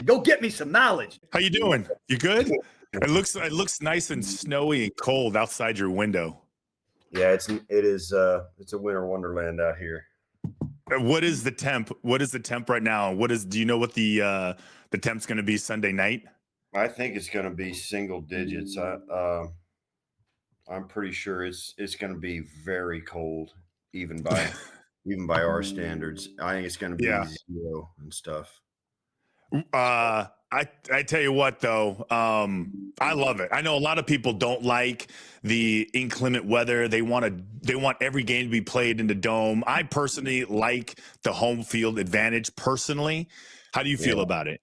Go get me some knowledge. How you doing? You good? It looks nice and snowy and cold outside your window. Yeah, it's a winter wonderland out here. What is the temp? What is the temp right now? Do you know what the temp's going to be Sunday night? I think it's going to be single digits. I'm pretty sure it's going to be very cold, even by our standards. I think it's going to be 0 and stuff. I tell you what though, I love it. I know a lot of people don't like the inclement weather. They want every game to be played in the dome. I personally like the home field advantage personally. How do you feel about it?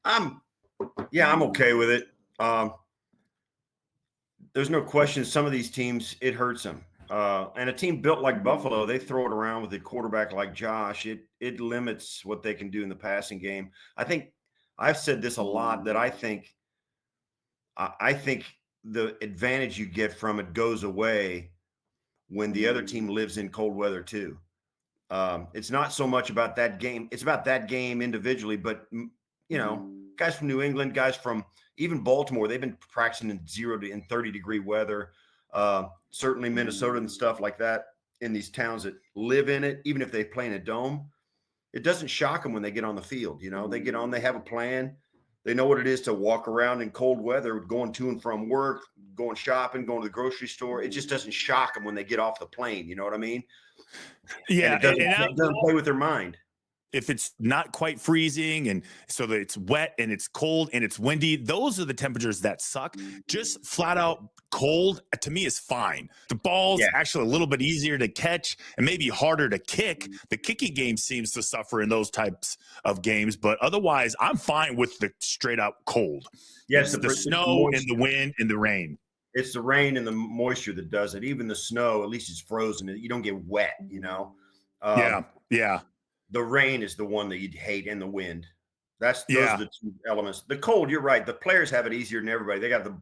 I'm okay with it. There's no question some of these teams, it hurts them. And a team built like Buffalo, they throw it around with a quarterback like Josh. It limits what they can do in the passing game. I think I've said this a lot, that I think the advantage you get from it goes away when the other team lives in cold weather too. It's not so much about that game. It's about that game individually, but guys from New England, guys from even Baltimore, they've been practicing in 0 to 30-degree weather. Certainly Minnesota and stuff like that, in these towns that live in it, even if they play in a dome, it doesn't shock them when they get on the field. They get on, they have a plan. They know what it is to walk around in cold weather, going to and from work, going shopping, going to the grocery store. It just doesn't shock them when they get off the plane. You know what I mean? Yeah. And it doesn't play with their mind. If it's not quite freezing and so that it's wet and it's cold and it's windy, those are the temperatures that suck. Just flat out cold to me is fine. The ball's actually a little bit easier to catch and maybe harder to kick. The kicking game seems to suffer in those types of games, but otherwise I'm fine with the straight out cold. Yes, the snow and the wind and the rain. It's the rain and the moisture that does it. Even the snow, at least it's frozen. You don't get wet, Yeah. The rain is the one that you'd hate, and the wind. Those are the two elements. The cold, you're right. The players have it easier than everybody. They got the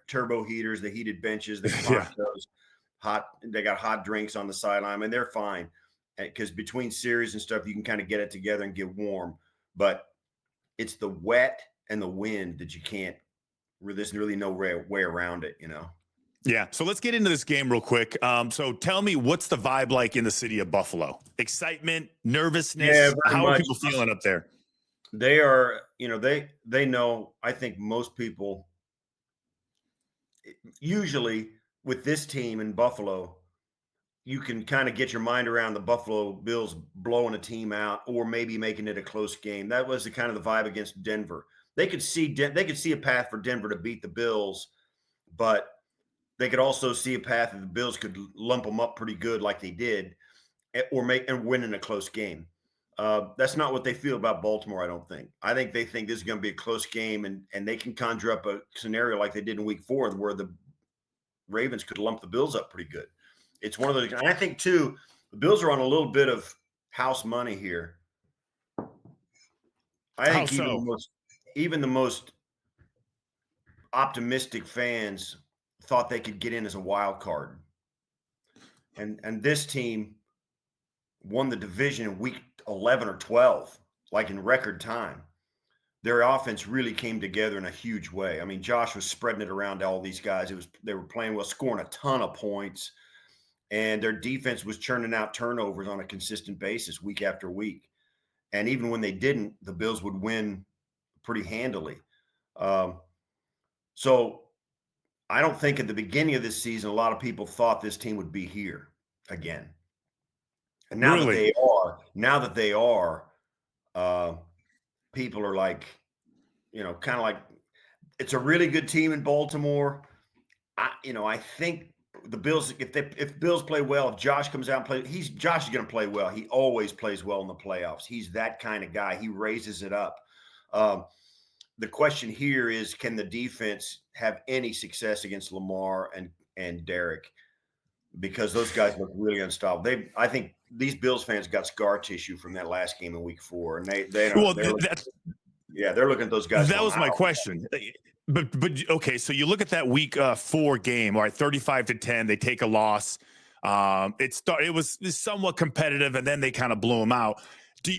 turbo heaters, the heated benches, the they got hot drinks on the sideline, and they're fine because between series and stuff, you can kind of get it together and get warm. But it's the wet and the wind that you can't. There's really no way around it, Yeah. So let's get into this game real quick. So tell me, what's the vibe like in the city of Buffalo? Excitement, nervousness? Yeah, how are people feeling up there? They are, they know, I think most people, usually with this team in Buffalo, you can kind of get your mind around the Buffalo Bills blowing a team out or maybe making it a close game. That was the kind of the vibe against Denver. They could see a path for Denver to beat the Bills, but they could also see a path that the Bills could lump them up pretty good like they did or win in a close game. That's not what they feel about Baltimore, I don't think. I think they think this is going to be a close game, and they can conjure up a scenario like they did in Week 4 where the Ravens could lump the Bills up pretty good. It's one of those. And I think, too, the Bills are on a little bit of house money here. I think even the most optimistic fans thought they could get in as a wild card. And this team won the division in week 11 or 12, like in record time. Their offense really came together in a huge way. I mean, Josh was spreading it around to all these guys. They were playing well, scoring a ton of points, and their defense was churning out turnovers on a consistent basis week after week. And even when they didn't, the Bills would win pretty handily. So I don't think at the beginning of this season, a lot of people thought this team would be here again. And now that they are, people are like, kind of like, it's a really good team in Baltimore. I think the Bills, if Bills play well, if Josh comes out and plays, Josh is going to play well. He always plays well in the playoffs. He's that kind of guy. He raises it up. The question here is, can the defense have any success against Lamar and Derek? Because those guys look really unstoppable. I think these Bills fans got scar tissue from that last game in Week 4, and they're looking at those guys. That was my question. But okay, so you look at that Week 4 game. All right, 35-10, they take a loss. It was somewhat competitive, and then they kind of blew them out.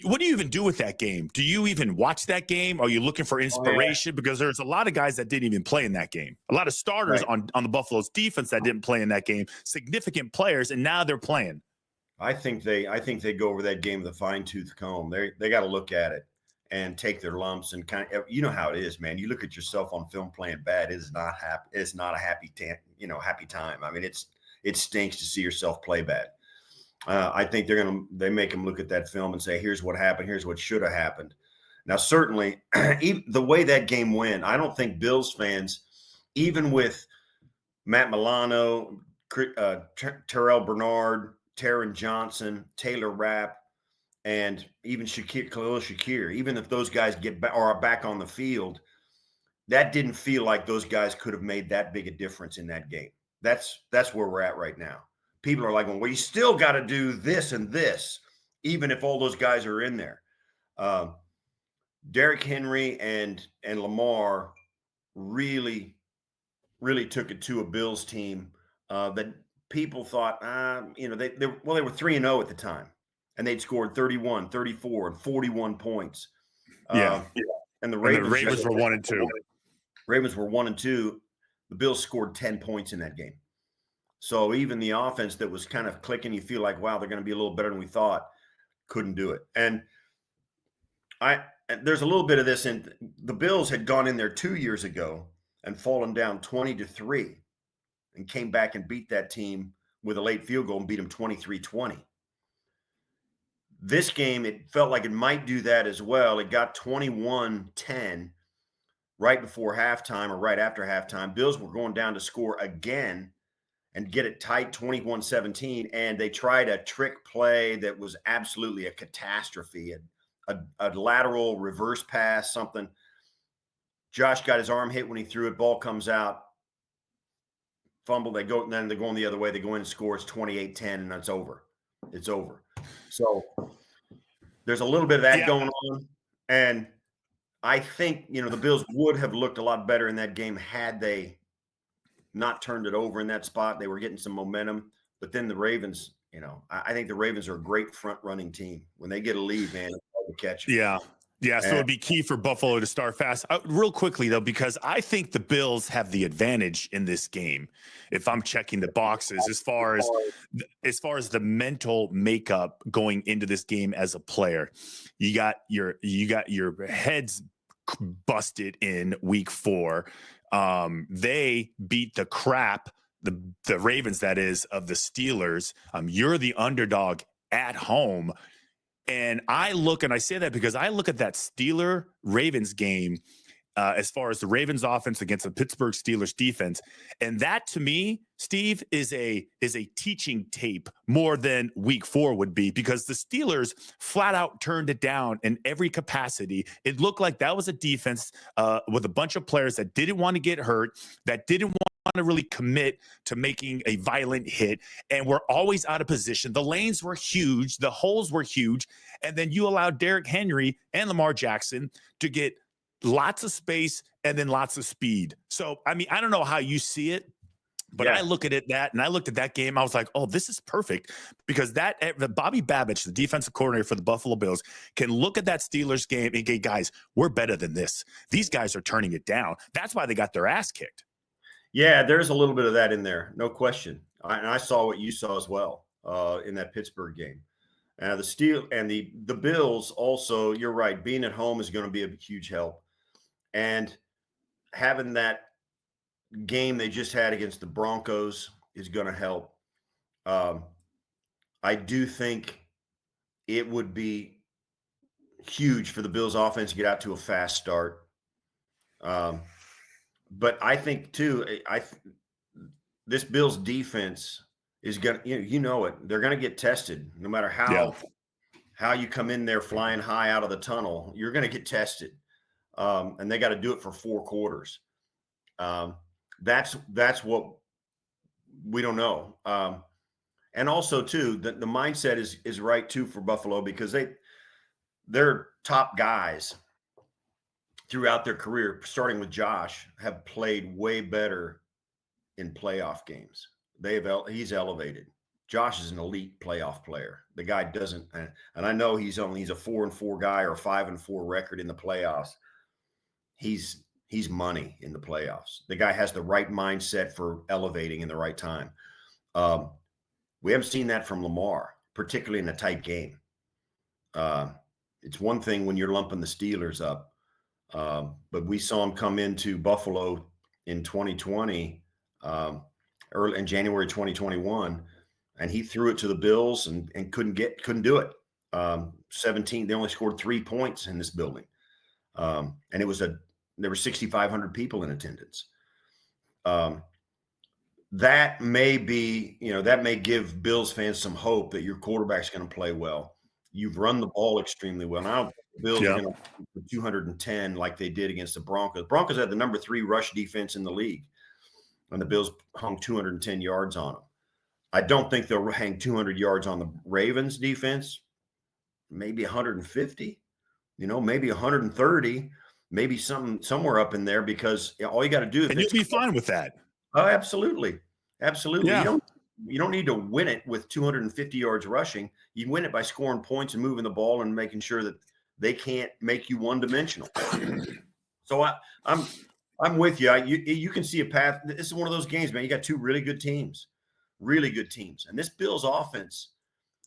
What do you even do with that game? Do you even watch that game? Are you looking for inspiration? Oh, Because there's a lot of guys that didn't even play in that game. A lot of starters yeah. Right. on the Buffalo's defense that didn't play in that game. Significant players, and now they're playing. I think they go over that game with a fine tooth comb. They got to look at it and take their lumps and kind of, you know how it is, man. You look at yourself on film playing bad. It is not happy. It's not a happy time. I mean, it stinks to see yourself play bad. I think they make them look at that film and say, here's what happened. Here's what should have happened. Now, certainly the way that game went, I don't think Bills fans, even with Matt Milano, Terrell Bernard, Taron Johnson, Taylor Rapp, and even Khalil Shakir, even if those guys are back on the field, that didn't feel like those guys could have made that big a difference in that game. That's where we're at right now. People are like, well, you still got to do this and this, even if all those guys are in there. Derrick Henry and Lamar really took it to a Bills team that people thought, they were 3-0 at the time, and they'd scored 31, 34, and 41 points. Yeah. And the And the Ravens Ravens were 1-2. Ravens were 1-2. The Bills scored 10 points in that game. So even the offense that was kind of clicking, you feel like, wow, they're going to be a little better than we thought, couldn't do it. And there's a little bit of this in the Bills had gone in there 2 years ago and fallen down 20-3 and came back and beat that team with a late field goal and beat them 23-20. This game, it felt like it might do that as well. It got 21-10 right before halftime or right after halftime. Bills were going down to score again and get it tight 21-17, and they tried a trick play that was absolutely a catastrophe, a lateral reverse pass, something. Josh got his arm hit when he threw it. Ball comes out, fumble. They go, and then they're going the other way. They go in and score. It's 28-10, and it's over. It's over. So there's a little bit of that going on, and I think the Bills would have looked a lot better in that game had they not turned it over in that spot. They were getting some momentum, but then the Ravens, I think the Ravens are a great front running team. When they get a lead, man, it's hard to catch them. Yeah. So it'd be key for Buffalo to start fast. Real quickly, though, because I think the Bills have the advantage in this game. If I'm checking the boxes, as far as the mental makeup going into this game as a player, you got your heads busted in week 4. They beat the crap, the Ravens, that is, of the Steelers. You're the underdog at home. And I say that because I look at that Steeler-Ravens game as far as the Ravens offense against the Pittsburgh Steelers defense. And that, to me, Steve, is a teaching tape more than week 4 would be, because the Steelers flat out turned it down in every capacity. It looked like that was a defense with a bunch of players that didn't want to get hurt, that didn't want to really commit to making a violent hit, and we're always out of position. The lanes were huge, the holes were huge, and then you allowed Derrick Henry and Lamar Jackson to get lots of space and then lots of speed. So, I mean, I don't know how you see it, but I look at and I looked at that game. I was like, oh, this is perfect, because Bobby Babich, the defensive coordinator for the Buffalo Bills, can look at that Steelers game and go, guys, we're better than this. These guys are turning it down. That's why they got their ass kicked. Yeah, there's a little bit of that in there, no question. And I saw what you saw as well in that Pittsburgh game. The Bills also, you're right, being at home is going to be a huge help. And having that game they just had against the Broncos is going to help. I do think it would be huge for the Bills offense to get out to a fast start. But I think too, this Bills defense is going to, they're going to get tested no matter how you come in there flying high out of the tunnel. You're going to get tested. And they got to do it for 4 quarters. That's what we don't know. And also too, the mindset is right too for Buffalo, because their top guys throughout their career, starting with Josh, have played way better in playoff games. He's elevated. Josh is an elite playoff player. The guy doesn't, and I know he's a 4-4 guy or a 5-4 record in the playoffs. He's money in the playoffs. The guy has the right mindset for elevating in the right time. We haven't seen that from Lamar, particularly in a tight game. It's one thing when you're lumping the Steelers up, but we saw him come into Buffalo in 2020, early in January 2021, and he threw it to the Bills and couldn't do it. 17, they only scored 3 points in this building, and there were 6,500 people in attendance. That may give Bills fans some hope that your quarterback's going to play well. You've run the ball extremely well. Now the Bills are going to 210 like they did against the Broncos. Broncos had the number 3 rush defense in the league, and the Bills hung 210 yards on them. I don't think they'll hang 200 yards on the Ravens defense. Maybe 150, maybe 130, maybe somewhere up in there, because all you got to do. And you'll be fine with that. Oh, absolutely. Absolutely. Yeah. You don't need to win it with 250 yards rushing. You win it by scoring points and moving the ball and making sure that they can't make you one-dimensional. So I'm with you. You can see a path. This is one of those games, man. You got 2 really good teams. And this Bills offense,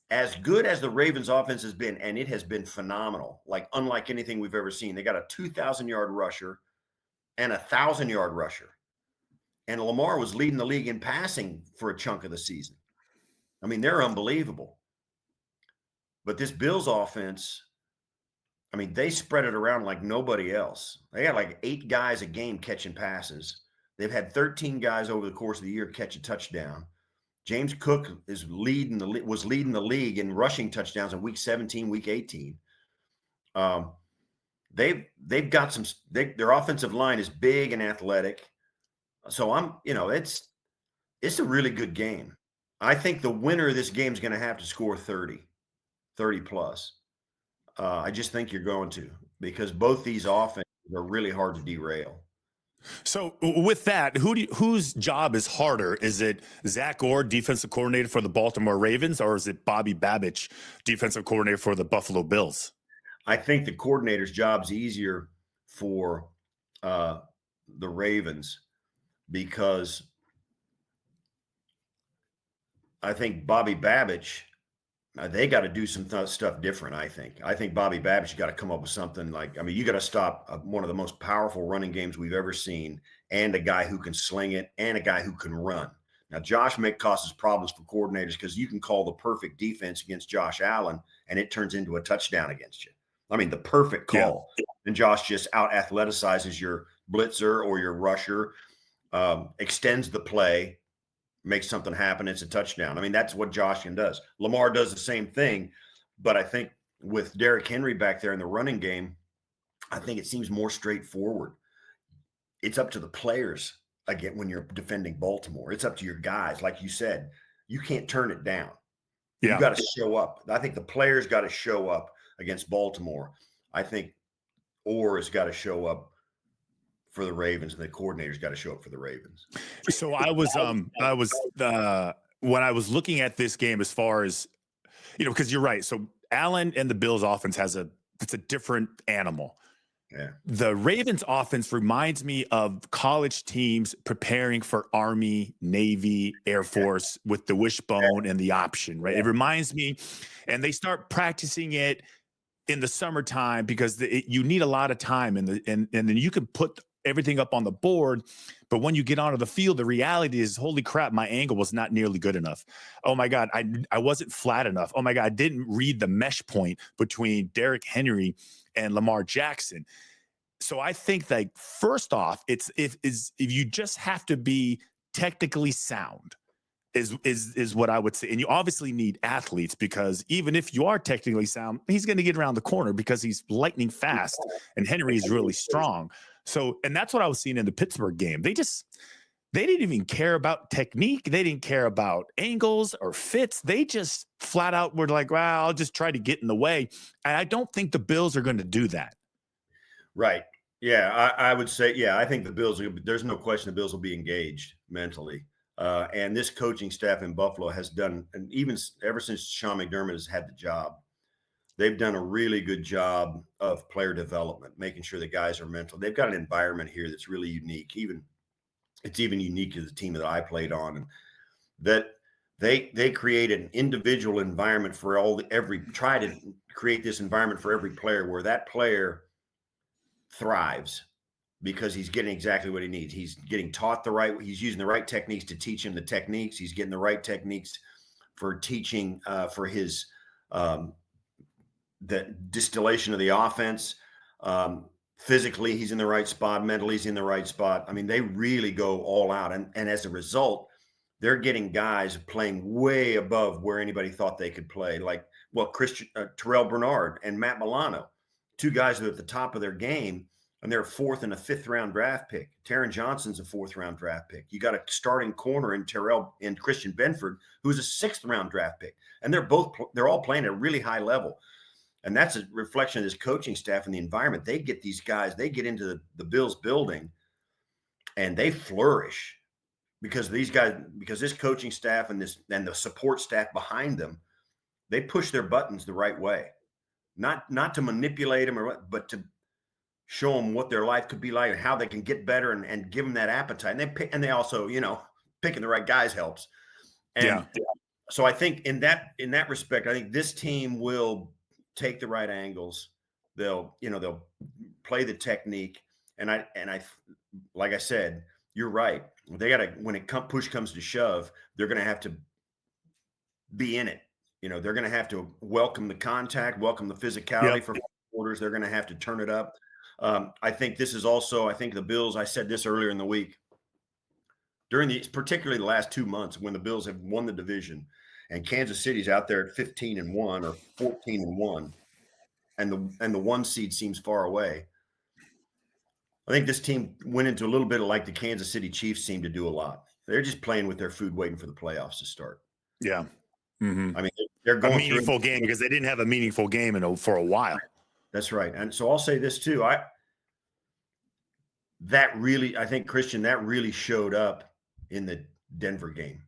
as good as the Ravens offense has been, and it has been phenomenal, like unlike anything we've ever seen. They got a 2,000-yard rusher and a 1,000-yard rusher. And Lamar was leading the league in passing for a chunk of the season. I mean, they're unbelievable. But this Bills offense, I mean, they spread it around like nobody else. They got like 8 guys a game catching passes. They've had 13 guys over the course of the year catch a touchdown. James Cook was leading the league in rushing touchdowns in week 17, week 18. They've got their offensive line is big and athletic. So it's a really good game. I think the winner of this game is going to have to score 30 plus. I just think you're going to, because both these offenses are really hard to derail. So with that, whose job is harder? Is it Zach Orr, defensive coordinator for the Baltimore Ravens, or is it Bobby Babich, defensive coordinator for the Buffalo Bills? I think the coordinator's job's easier for the Ravens, because I think Bobby Babich, they got to do some stuff different. I think Bobby Babich got to come up with something you got to stop one of the most powerful running games we've ever seen, and a guy who can sling it, and a guy who can run. Now, Josh causes problems for coordinators, because you can call the perfect defense against Josh Allen, and it turns into a touchdown against you. I mean, the perfect call. Yeah. And Josh just out-athleticizes your blitzer or your rusher, extends the play, makes something happen. It's a touchdown. I mean, that's what Josh does. Lamar does the same thing, but I think with Derrick Henry back there in the running game, I think it seems more straightforward. It's up to the players, again, when you're defending Baltimore. It's up to your guys. Like you said, you can't turn it down. Yeah. You got to show up. I think the players got to show up against Baltimore. I think Orr has got to show up for the Ravens, and the coordinator's got to show up for the Ravens. So when I was looking at this game, as far as, because you're right. So Allen and the Bills offense it's a different animal. Yeah. The Ravens offense reminds me of college teams preparing for Army, Navy, Air Force with the wishbone and the option, right? Yeah. It reminds me, and they start practicing it in the summertime, because you need a lot of time, and then you can put everything up on the board. But when you get onto the field, the reality is, holy crap, my angle was not nearly good enough. Oh my God, I wasn't flat enough. Oh my God, I didn't read the mesh point between Derrick Henry and Lamar Jackson. So I think, like, first off, if you just have to be technically sound is what I would say. And you obviously need athletes, because even if you are technically sound, he's going to get around the corner because he's lightning fast, and Henry is really strong. So, and that's what I was seeing in the Pittsburgh game. They didn't even care about technique. They didn't care about angles or fits. They just flat out were like, well, I'll just try to get in the way. And I don't think the Bills are going to do that. Right. Yeah. I would say, I think the Bills, there's no question the Bills will be engaged mentally. And this coaching staff in Buffalo has done, and even ever since Sean McDermott has had the job, they've done a really good job of player development, making sure the guys are mental. They've got an environment here that's really unique. It's even unique to the team that I played on, and that they create an individual environment for try to create this environment for every player where that player thrives because he's getting exactly what he needs. He's getting taught he's using the right techniques to teach him the techniques. He's getting the right techniques for teaching for his the distillation of the offense. Physically, he's in the right spot. Mentally, he's in the right spot. I mean, they really go all out. And as a result, they're getting guys playing way above where anybody thought they could play. Like, well, Terrell Bernard and Matt Milano, two guys that are at the top of their game, and they're a 4th and a 5th round draft pick. Taron Johnson's a 4th round draft pick. You got a starting corner in Christian Benford, who's a 6th round draft pick. And they're all playing at a really high level. And that's a reflection of this coaching staff and the environment. They get these guys, they get into the Bills building and they flourish because this coaching staff and the support staff behind them, they push their buttons the right way. Not to manipulate them but to show them what their life could be like and how they can get better and give them that appetite. And they also, picking the right guys helps. And so I think in that respect, I think this team will take the right angles. They'll play the technique. And I like I said, you're right. They got to, when push comes to shove, they're going to have to be in it. They're going to have to welcome the contact, welcome the physicality for quarters. They're going to have to turn it up. I think the Bills, I said this earlier in the week, particularly the last 2 months when the Bills have won the division and Kansas City's out there at 15-1 or 14-1, and the 1 seed seems far away. I think this team went into a little bit of like the Kansas City Chiefs seem to do a lot. They're just playing with their food, waiting for the playoffs to start. Yeah. Mm-hmm. I mean, they're going a meaningful game because they didn't have a meaningful game for a while. That's right. And so I'll say this too. I think, Christian, that really showed up in the Denver game.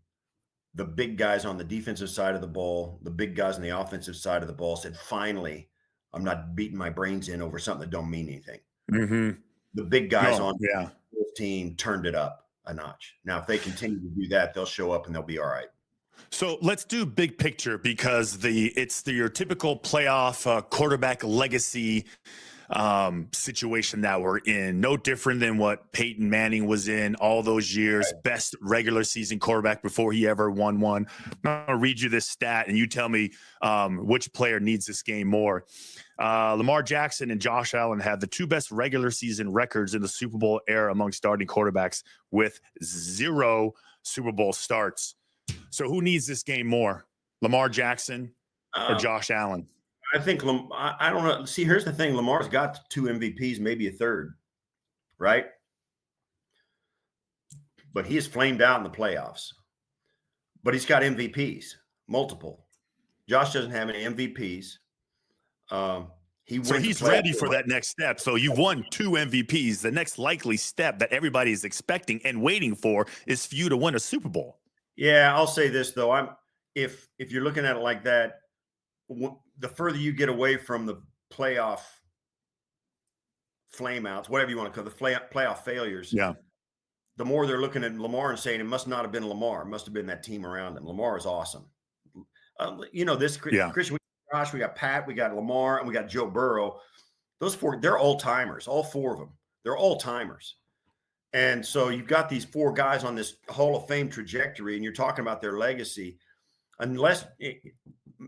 The big guys on the defensive side of the ball, the big guys on the offensive side of the ball said, finally, I'm not beating my brains in over something that don't mean anything. Mm-hmm. The big guys on the team turned it up a notch. Now, if they continue to do that, they'll show up and they'll be all right. So let's do big picture because it's your typical playoff quarterback legacy situation that we're in. No different than what Peyton Manning was in all those years. Right. Best regular season quarterback before he ever won one. I'm going to read you this stat and you tell me which player needs this game more. Lamar Jackson and Josh Allen had the 2 best regular season records in the Super Bowl era among starting quarterbacks with 0 Super Bowl starts. So who needs this game more, Lamar Jackson or Josh Allen? I think I don't know. See, here's the thing. Lamar's got 2 MVPs, maybe a third, right? But he has flamed out in the playoffs. But he's got MVPs, multiple. Josh doesn't have any MVPs. He's ready for that next step. So you've won 2 MVPs. The next likely step that everybody is expecting and waiting for is for you to win a Super Bowl. Yeah, I'll say this though. If you're looking at it like that, the further you get away from the playoff flameouts, whatever you want to call the playoff failures, the more they're looking at Lamar and saying it must not have been Lamar, it must have been that team around him. Lamar is awesome. Christian, Josh, we got Pat, we got Lamar, and we got Joe Burrow. Those 4, they're all timers. All 4 of them, they're all timers. And so you've got these 4 guys on this Hall of Fame trajectory, and you're talking about their legacy. Unless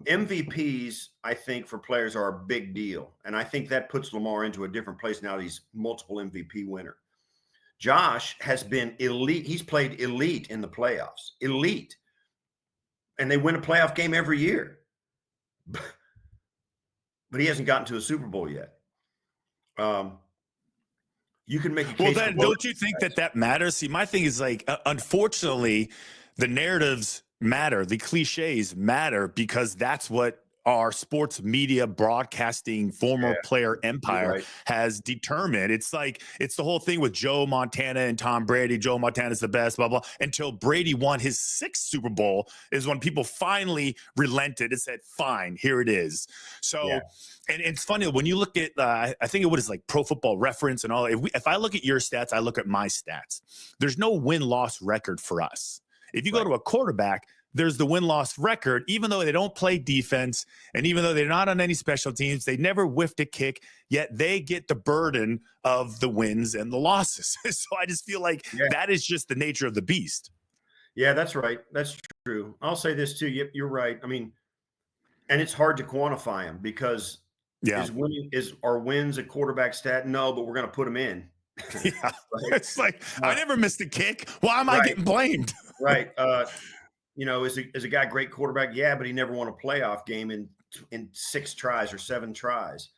MVPs, I think, for players are a big deal. And I think that puts Lamar into a different place now that he's multiple MVP winner. Josh has been elite. He's played elite in the playoffs. Elite. And they win a playoff game every year. But he hasn't gotten to a Super Bowl yet. You can make a case. Well, don't you think that matters? See, my thing is like, unfortunately, the narratives matter, the cliches matter because that's what our sports media broadcasting former player empire right. has determined. It's like, it's the whole thing with Joe Montana and Tom Brady. Joe Montana's the best, blah, blah. Until Brady won his 6th Super Bowl is when people finally relented and said, fine, here it is. So, Yeah. and it's funny when you look at, I think it was like Pro Football Reference and all. If I look at your stats, I look at my stats. There's no win-loss record for us. If you go to a quarterback, there's the win-loss record, even though they don't play defense and even though they're not on any special teams, they never whiffed a kick, yet they get the burden of the wins and the losses. So I just feel like that is just the nature of the beast. Yeah, that's right. That's true. I'll say this too. Yep, you're right. I mean, and it's hard to quantify them because is our wins a quarterback stat? No, but we're going to put them in. Yeah. Right? It's like, I never missed a kick. Why am I getting blamed? Right. You know, is a guy great quarterback? Yeah, but he never won a playoff game in 6 tries or 7 tries.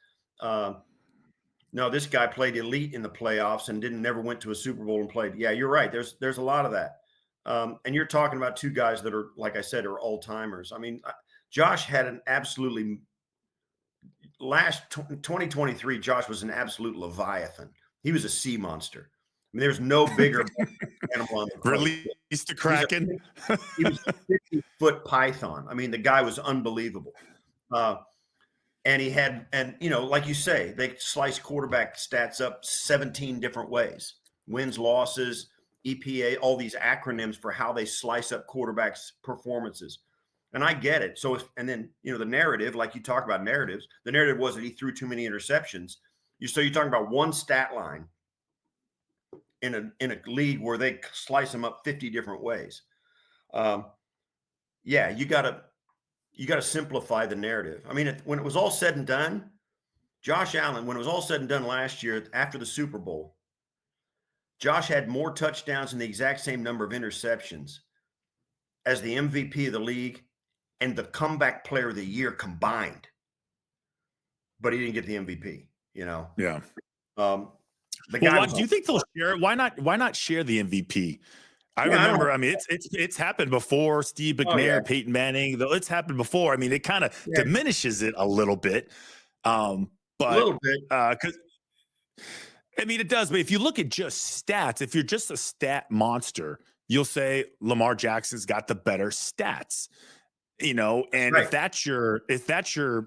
No, this guy played elite in the playoffs and never went to a Super Bowl and played. Yeah, you're right. There's a lot of that. And you're talking about 2 guys that are, like I said, are all timers. I mean, Josh had an absolutely 2023. Josh was an absolute leviathan. He was a sea monster. I mean, there's no bigger animal on the planet. Release the Kraken. He was a 50-foot python. I mean, the guy was unbelievable. And he had, and you know, like you say, they slice quarterback stats up 17 different ways: wins, losses, EPA, all these acronyms for how they slice up quarterbacks' performances. And I get it. So, and then, you know, the narrative, like you talk about narratives, the narrative was that he threw too many interceptions. So you're talking about one stat line in a league where they slice them up 50 different ways. Yeah, you got to simplify the narrative. I mean, when it was all said and done, Josh Allen, when it was all said and done last year after the Super Bowl, Josh had more touchdowns and the exact same number of interceptions as the MVP of the league and the comeback player of the year combined. But he didn't get the MVP, you know? Yeah. The guy do you think they'll share it? Why not share the MVP? I remember, I mean, it's happened before. Steve McNair, Peyton Manning, though it's happened before. I mean, it kind of diminishes it a little bit. But a little bit. Because I mean, it does. But if you look at just stats, if you're just a stat monster, you'll say Lamar Jackson's got the better stats. You know, and if that's your,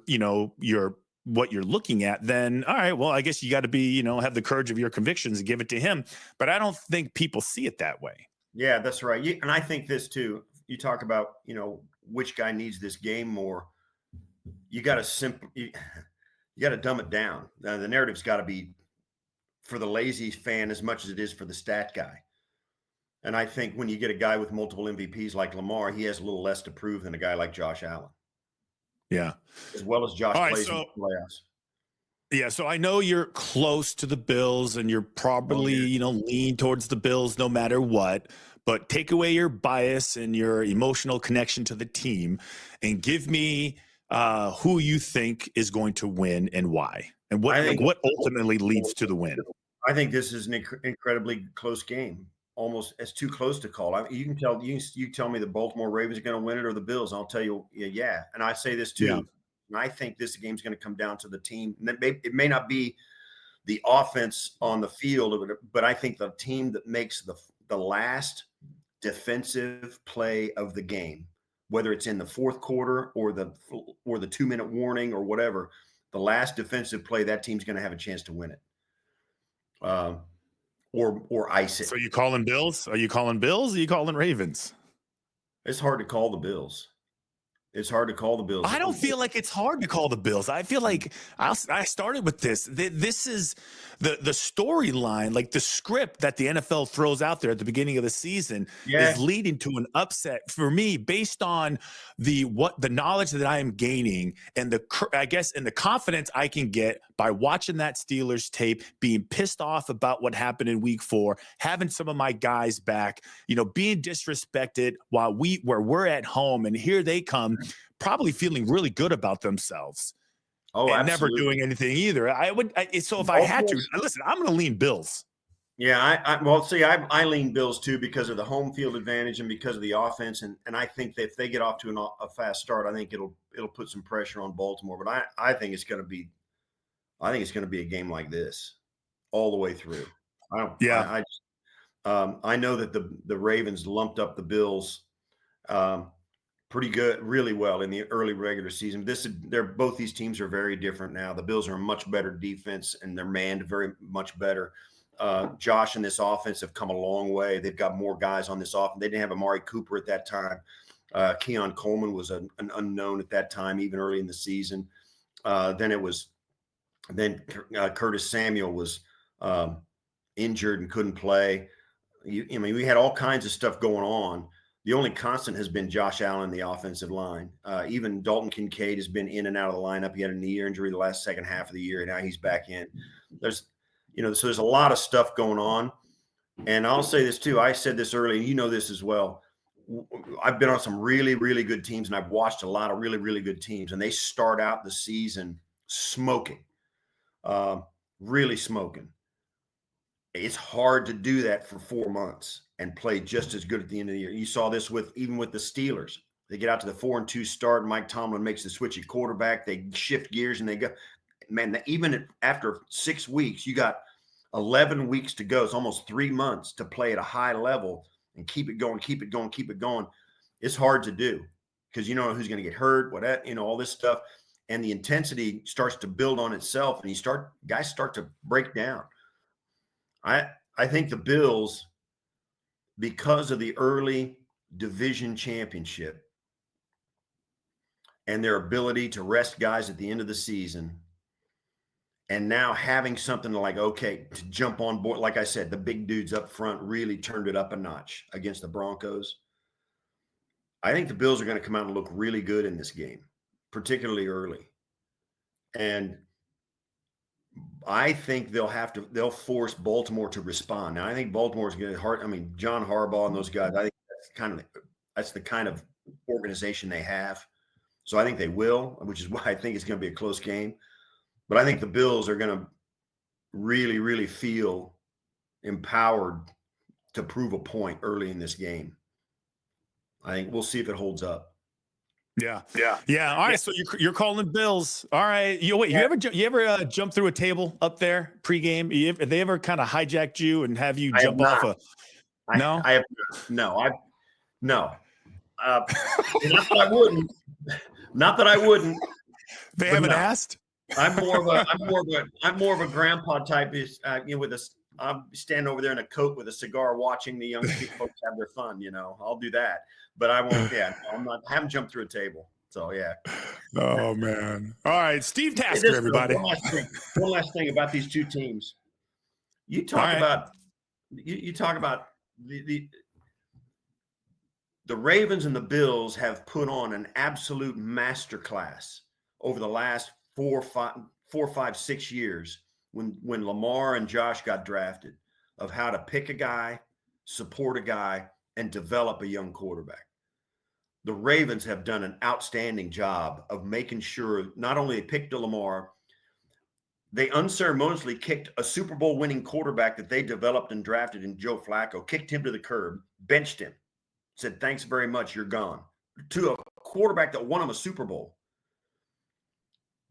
you know, what you're looking at, then all right, well, I guess you got to be, you know, have the courage of your convictions and give it to him. But I don't think people see it that way. Yeah, that's right. And I think this too. You talk about, you know, which guy needs this game more. You got to you got to dumb it down. The narrative's got to be for the lazy fan as much as it is for the stat guy. And I think when you get a guy with multiple MVPs like Lamar, he has a little less to prove than a guy like Josh Allen. Yeah. As well as Josh plays in the playoffs. Yeah, so I know you're close to the Bills and you're probably, you know, lean towards the Bills no matter what, but take away your bias and your emotional connection to the team and give me who you think is going to win and why, and what ultimately leads to the win. I think this is an incredibly close game. Almost as too close to call. I mean, you can tell you tell me the Baltimore Ravens are going to win it or the Bills. I'll tell you, yeah. And I say this too. Yeah. And I think this game's going to come down to the team. It may not be the offense on the field, but I think the team that makes the last defensive play of the game, whether it's in the fourth quarter or the 2-minute warning or whatever, the last defensive play, that team's going to have a chance to win it. Or ice it. So you calling Bills? Are you calling Bills? Or are you calling Ravens? It's hard to call the Bills. It's hard to call the Bills. I don't feel like it's hard to call the Bills. I feel like I started with this. This is the storyline, like the script that the NFL throws out there at the beginning of the season is leading to an upset for me based on the knowledge that I am gaining and the confidence I can get by watching that Steelers tape, being pissed off about what happened in week 4, having some of my guys back, you know, being disrespected where we're at home, and here they come probably feeling really good about themselves. Oh, and absolutely. never doing anything either. So if I had to, listen, I'm going to lean Bills. Yeah, I lean Bills too because of the home field advantage and because of the offense, and I think that if they get off to a fast start, I think it'll put some pressure on Baltimore. But I think it's going to be a game like this all the way through. I don't Yeah. I know that the Ravens lumped up the Bills um, pretty good, really well in the early regular season. Both these teams are very different now. The Bills are a much better defense, and they're manned very much better. Josh and this offense have come a long way. They've got more guys on this offense. They didn't have Amari Cooper at that time. Keon Coleman was an unknown at that time, even early in the season. Then Curtis Samuel was injured and couldn't play. We had all kinds of stuff going on. The only constant has been Josh Allen, the offensive line. Even Dalton Kincaid has been in and out of the lineup. He had a knee injury the last second half of the year, and now he's back in. So there's a lot of stuff going on. And I'll say this too. I said this earlier, and you know this as well. I've been on some really, really good teams, and I've watched a lot of really, really good teams, and they start out the season smoking, really smoking. It's hard to do that for 4 months and play just as good at the end of the year. You saw this even with the Steelers. They get out to the 4-2 start, and Mike Tomlin makes the switch at quarterback. They shift gears, and they go, man, even after 6 weeks, you got 11 weeks to go. It's almost 3 months to play at a high level and keep it going, keep it going, keep it going. It's hard to do because you don't know who's going to get hurt, all this stuff. And the intensity starts to build on itself, and guys start to break down. I think the Bills, because of the early division championship and their ability to rest guys at the end of the season, and now having something to jump on board, like I said, the big dudes up front really turned it up a notch against the Broncos. I think the Bills are going to come out and look really good in this game, particularly early. And I think they'll force Baltimore to respond. Now, I think Baltimore's going to hard. I mean, John Harbaugh and those guys, I think that's the kind of organization they have. So I think they will, which is why I think it's going to be a close game. But I think the Bills are going to really, really feel empowered to prove a point early in this game. I think we'll see if it holds up. Yeah. All right. So you're calling the Bills. All right. You ever jump through a table up there pregame? Have they ever kind of hijacked you and have you jump off a? No, I have no. No. Not that I wouldn't. Not that I wouldn't. They haven't asked. I'm more of a grandpa type. I'm standing over there in a coat with a cigar, watching the young folks have their fun. I'll do that, but I won't. Yeah, I haven't jumped through a table. So yeah. Oh man. All right, Steve Tasker, everybody. One last thing about these two teams. You talk about the Ravens and the Bills have put on an absolute masterclass over the last 4, 5, 6 years when Lamar and Josh got drafted of how to pick a guy, support a guy, and develop a young quarterback. The Ravens have done an outstanding job of making sure not only they picked a Lamar, they unceremoniously kicked a Super Bowl winning quarterback that they developed and drafted in Joe Flacco, kicked him to the curb, benched him, said, thanks very much, you're gone. To a quarterback that won him a Super Bowl.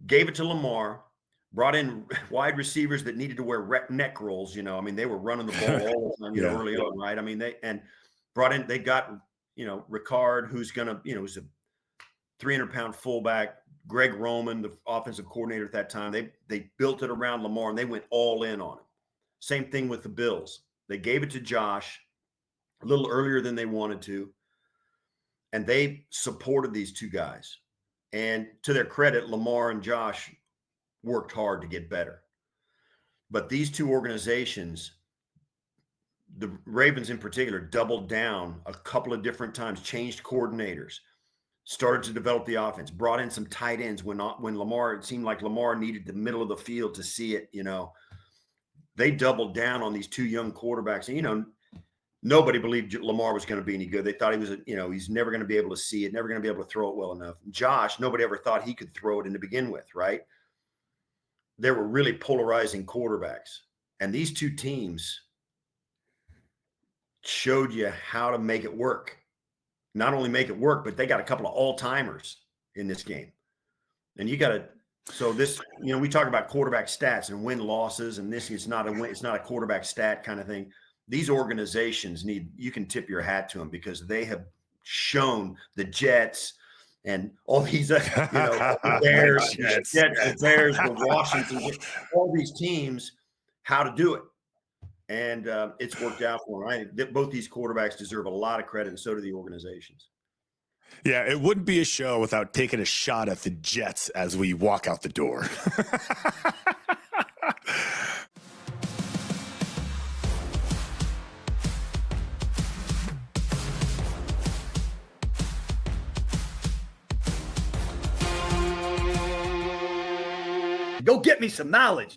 Gave it to Lamar, brought in wide receivers that needed to wear neck rolls. They were running the ball all the time, early on, right? They got, Ricard, who's who's a 300-pound fullback, Greg Roman, the offensive coordinator at that time. They built it around Lamar, and they went all in on him. Same thing with the Bills. They gave it to Josh a little earlier than they wanted to, and they supported these two guys. And to their credit, Lamar and Josh worked hard to get better. But these two organizations, the Ravens in particular, doubled down a couple of different times, changed coordinators, started to develop the offense, brought in some tight ends when it seemed like Lamar needed the middle of the field to see it. They doubled down on these two young quarterbacks. And, nobody believed Lamar was going to be any good. They thought he was, he's never going to be able to see it, never going to be able to throw it well enough. Josh, nobody ever thought he could throw it to begin with, right? They were really polarizing quarterbacks. And these two teams showed you how to make it work. Not only make it work, but they got a couple of all-timers in this game. And you got to, so this, we talk about quarterback stats and win losses, and this is not it's not a quarterback stat kind of thing. These organizations you can tip your hat to them because they have shown the Jets and all these, the Bears, the Bears, the Washington, all these teams, how to do it. And it's worked out for them. Both these quarterbacks deserve a lot of credit, and so do the organizations. Yeah, it wouldn't be a show without taking a shot at the Jets as we walk out the door. Go get me some knowledge.